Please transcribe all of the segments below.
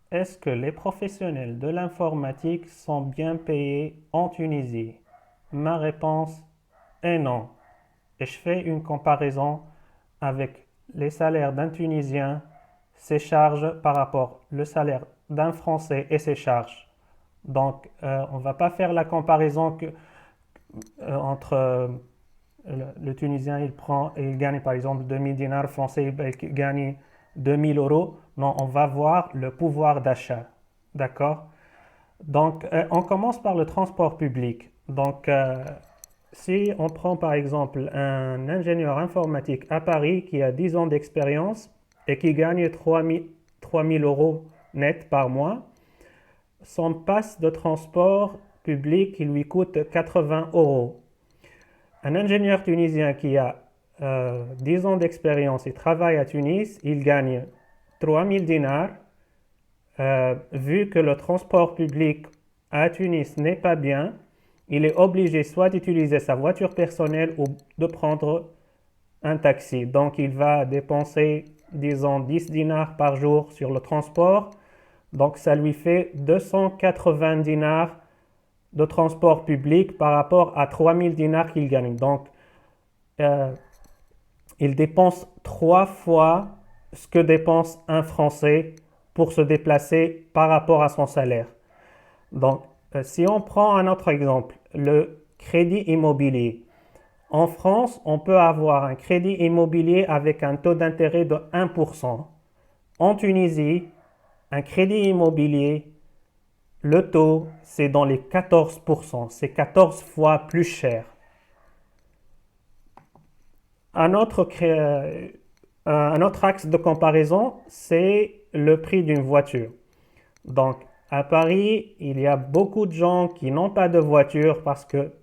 Est-ce que les professionnels de l'informatique sont bien payés en Tunisie? Ma réponse est non. Et je fais une comparaison avec les salaires d'un Tunisien, ses charges par rapport au salaire d'un Français et ses charges. Donc, on ne va pas faire la comparaison entre le Tunisien, il gagne par exemple 2000 dinars, le Français il gagne 2000 euros. Non, on va voir le pouvoir d'achat. D'accord? Donc, on commence par le transport public. Donc, si on prend par exemple un ingénieur informatique à Paris qui a 10 ans d'expérience et qui gagne 3000 euros net par mois, son pass de transport public il lui coûte 80 euros. Un ingénieur tunisien qui a 10 ans d'expérience et travaille à Tunis, il gagne 3000 dinars. Vu que le transport public à Tunis n'est pas bien, il est obligé soit d'utiliser sa voiture personnelle ou de prendre un taxi. Donc il va dépenser, disons, 10 dinars par jour sur le transport. Donc ça lui fait 280 dinars de transport public par rapport à 3000 dinars qu'il gagne. Donc euh, il dépense 3 fois ce que dépense un Français pour se déplacer par rapport à son salaire. Donc, si on prend un autre exemple, le crédit immobilier. En France, on peut avoir un crédit immobilier avec un taux d'intérêt de 1%. En Tunisie, un crédit immobilier, le taux, c'est dans les 14%. C'est 14 fois plus cher. Un autre, un autre axe de comparaison, c'est le prix d'une voiture. Donc, à Paris, il y a beaucoup de gens qui n'ont pas de voiture parce que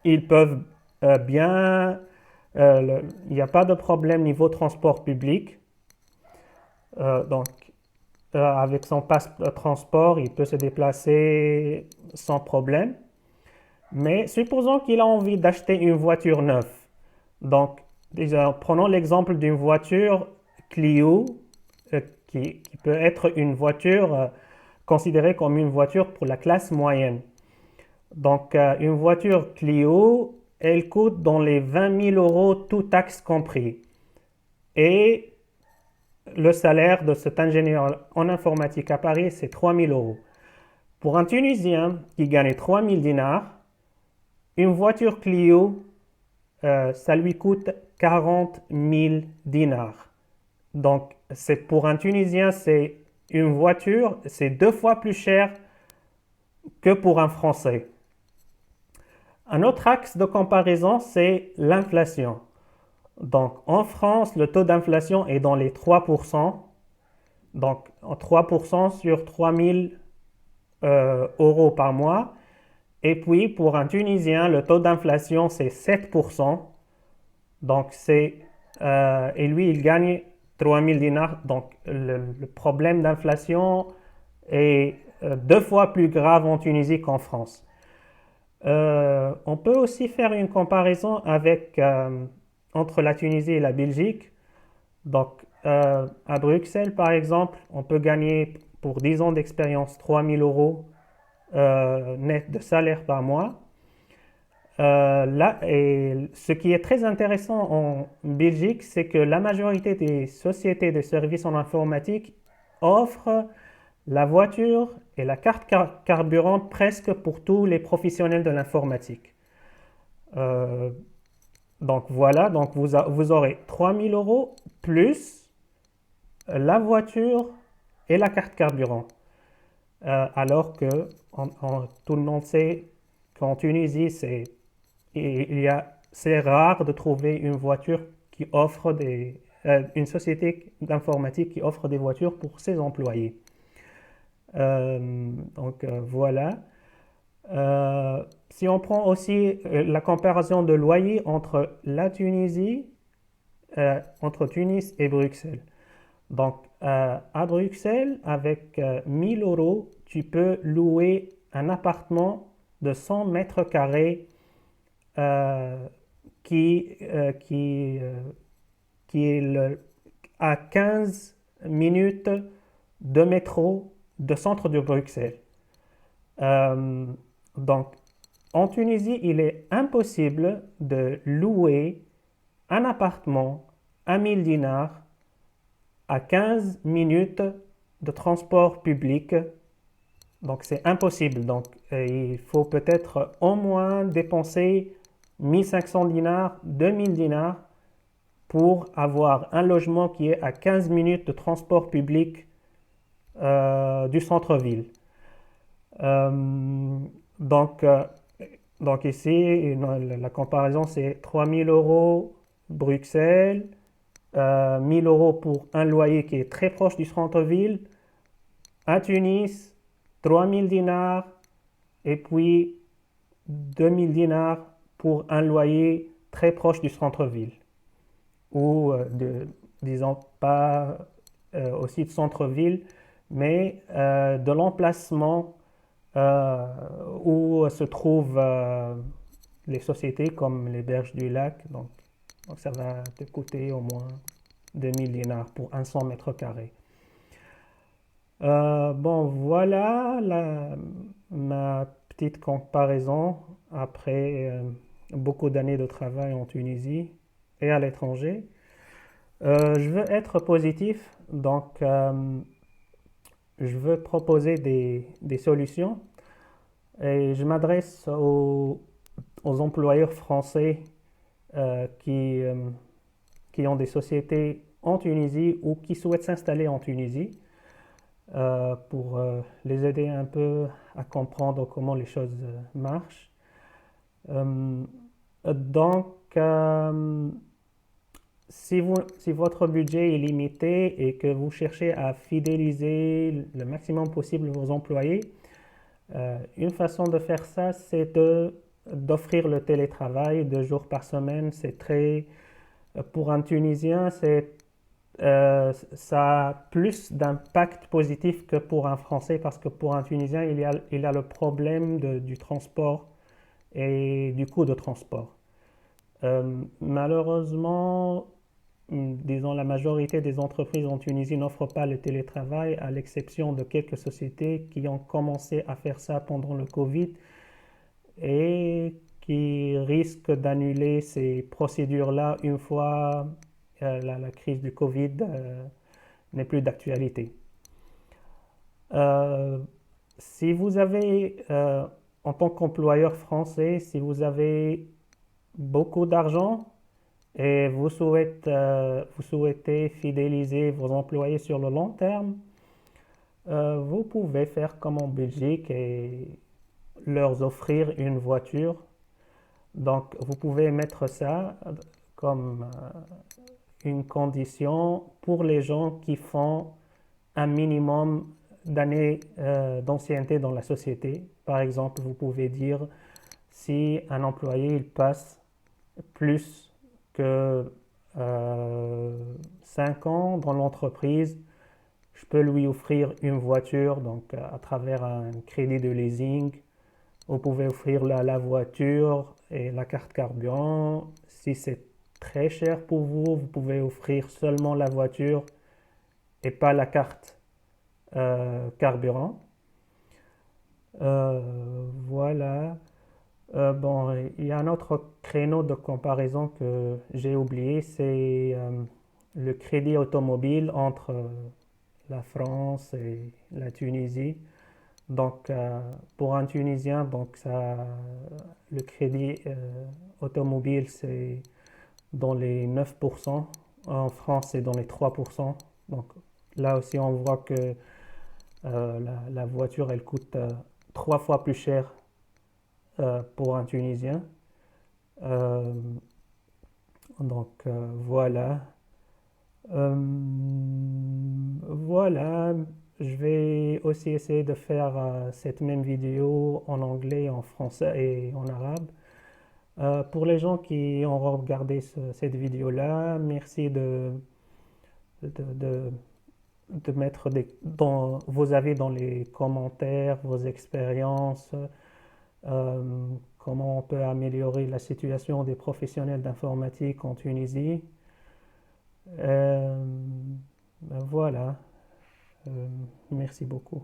ils peuvent bien. Il n'y a pas de problème niveau transport public. Donc, avec son passe de transport, il peut se déplacer sans problème. Mais supposons qu'il a envie d'acheter une voiture neuve. Donc, déjà, prenons l'exemple d'une voiture Clio qui peut être une voiture considérée comme une voiture pour la classe moyenne. Donc, une voiture Clio, elle coûte dans les 20 000 euros, tout taxe compris. Et le salaire de cet ingénieur en informatique à Paris, c'est 3 000 euros. Pour un Tunisien qui gagne 3 000 dinars, une voiture Clio, ça lui coûte 40 000 dinars. Donc, c'est pour un Tunisien, c'est une voiture, c'est 2 fois plus cher que pour un Français. Un autre axe de comparaison, c'est l'inflation. Donc, en France, le taux d'inflation est dans les 3%. Donc, 3% sur 3 000 euros par mois. Et puis, pour un Tunisien, le taux d'inflation, c'est 7%. Donc, et lui, il gagne 3 000 dinars. Donc, le problème d'inflation est 2 fois plus grave en Tunisie qu'en France. On peut aussi faire une comparaison entre la Tunisie et la Belgique. Donc, à Bruxelles, par exemple, on peut gagner pour 10 ans d'expérience 3 000 euros net de salaire par mois. Là, et ce qui est très intéressant en Belgique, c'est que la majorité des sociétés de services en informatique offrent la voiture et la carte carburant presque pour tous les professionnels de l'informatique. Euh, donc voilà, donc vous aurez 3 000 euros plus la voiture et la carte carburant. Alors que tout le monde sait qu'en Tunisie, c'est rare de trouver une voiture qui offre une société d'informatique qui offre des voitures pour ses employés. Donc voilà. Si on prend aussi la comparaison de loyer entre la Tunisie, entre Tunis et Bruxelles. Donc à Bruxelles, avec 1000 euros, tu peux louer un appartement de 100 mètres carrés euh, qui, euh, qui, euh, qui est à 15 minutes de métro de centre de Bruxelles. Euh, donc, en Tunisie, il est impossible de louer un appartement à 1000 dinars à 15 minutes de transport public. Donc, c'est impossible. Donc, il faut peut-être au moins dépenser 1500 dinars, 2000 dinars pour avoir un logement qui est à 15 minutes de transport public du centre-ville. Euh, donc, euh, donc ici, la comparaison, c'est 3000 euros Bruxelles, 1000 euros pour un loyer qui est très proche du centre-ville. À Tunis, 3000 dinars et puis 2000 dinars pour un loyer très proche du centre-ville. Ou, disons, pas aussi de centre-ville, mais de l'emplacement euh, où se trouvent les sociétés comme les Berges du Lac. Donc ça va te coûter au moins 2000 dinars pour un 100 mètres carrés. Bon, voilà ma petite comparaison après beaucoup d'années de travail en Tunisie et à l'étranger. Je veux être positif, donc je veux proposer des solutions et je m'adresse aux employeurs français euh, qui, euh, qui ont des sociétés en Tunisie ou qui souhaitent s'installer en Tunisie pour les aider un peu à comprendre comment les choses marchent. Euh, donc, si votre budget est limité et que vous cherchez à fidéliser le maximum possible vos employés, une façon de faire ça, c'est d'offrir le télétravail 2 jours par semaine. C'est très, pour un Tunisien, ça a plus d'impact positif que pour un Français parce que pour un Tunisien, il y a le problème du transport et du coût de transport. Malheureusement, disons, la majorité des entreprises en Tunisie n'offrent pas le télétravail, à l'exception de quelques sociétés qui ont commencé à faire ça pendant le Covid et qui risquent d'annuler ces procédures-là une fois la crise du Covid n'est plus d'actualité. Euh, Si vous avez, en tant qu'employeur français, si vous avez beaucoup d'argent, et vous souhaitez fidéliser vos employés sur le long terme, vous pouvez faire comme en Belgique et leur offrir une voiture. Donc, vous pouvez mettre ça comme une condition pour les gens qui font un minimum d'années d'ancienneté dans la société. Par exemple, vous pouvez dire si un employé il passe plus que 5 ans dans l'entreprise, je peux lui offrir une voiture donc à travers un crédit de leasing. Vous pouvez offrir la voiture et la carte carburant. Si c'est très cher pour vous, vous pouvez offrir seulement la voiture et pas la carte carburant. Voilà. Bon, il y a un autre créneau de comparaison que j'ai oublié, c'est le crédit automobile entre la France et la Tunisie. Donc, pour un Tunisien, le crédit automobile, c'est dans les 9%. En France, c'est dans les 3%. Donc, là aussi, on voit que la voiture, elle coûte 3 fois plus cher pour un Tunisien. Euh, voilà. Euh, voilà. Je vais aussi essayer de faire cette même vidéo en anglais, en français et en arabe. Pour les gens qui ont regardé cette vidéo-là, merci de, de- de mettre vos avis dans les commentaires, vos expériences, comment on peut améliorer la situation des professionnels d'informatique en Tunisie. Euh, voilà. Merci beaucoup.